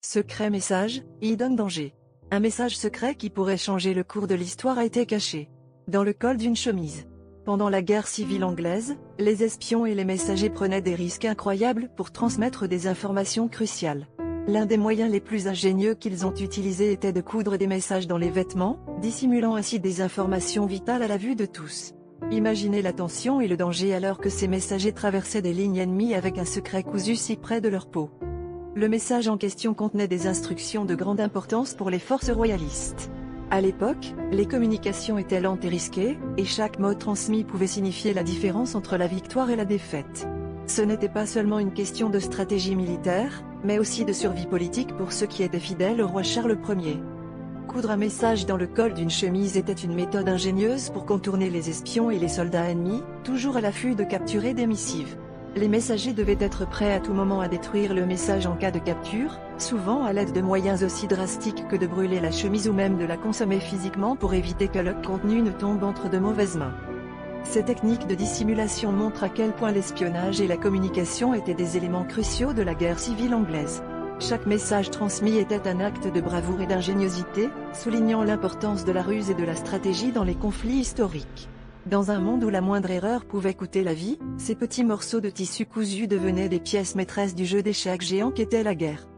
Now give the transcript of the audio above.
Secret message, hidden danger. Un message secret qui pourrait changer le cours de l'histoire a été caché dans le col d'une chemise. Pendant la guerre civile anglaise, les espions et les messagers prenaient des risques incroyables pour transmettre des informations cruciales. L'un des moyens les plus ingénieux qu'ils ont utilisé était de coudre des messages dans les vêtements, dissimulant ainsi des informations vitales à la vue de tous. Imaginez la tension et le danger alors que ces messagers traversaient des lignes ennemies avec un secret cousu si près de leur peau. Le message en question contenait des instructions de grande importance pour les forces royalistes. À l'époque, les communications étaient lentes et risquées, et chaque mot transmis pouvait signifier la différence entre la victoire et la défaite. Ce n'était pas seulement une question de stratégie militaire, mais aussi de survie politique pour ceux qui étaient fidèles au roi Charles Ier. Coudre un message dans le col d'une chemise était une méthode ingénieuse pour contourner les espions et les soldats ennemis, toujours à l'affût de capturer des missives. Les messagers devaient être prêts à tout moment à détruire le message en cas de capture, souvent à l'aide de moyens aussi drastiques que de brûler la chemise ou même de la consommer physiquement pour éviter que le contenu ne tombe entre de mauvaises mains. Ces techniques de dissimulation montrent à quel point l'espionnage et la communication étaient des éléments cruciaux de la guerre civile anglaise. Chaque message transmis était un acte de bravoure et d'ingéniosité, soulignant l'importance de la ruse et de la stratégie dans les conflits historiques. Dans un monde où la moindre erreur pouvait coûter la vie, ces petits morceaux de tissu cousu devenaient des pièces maîtresses du jeu d'échecs géant qu'était la guerre.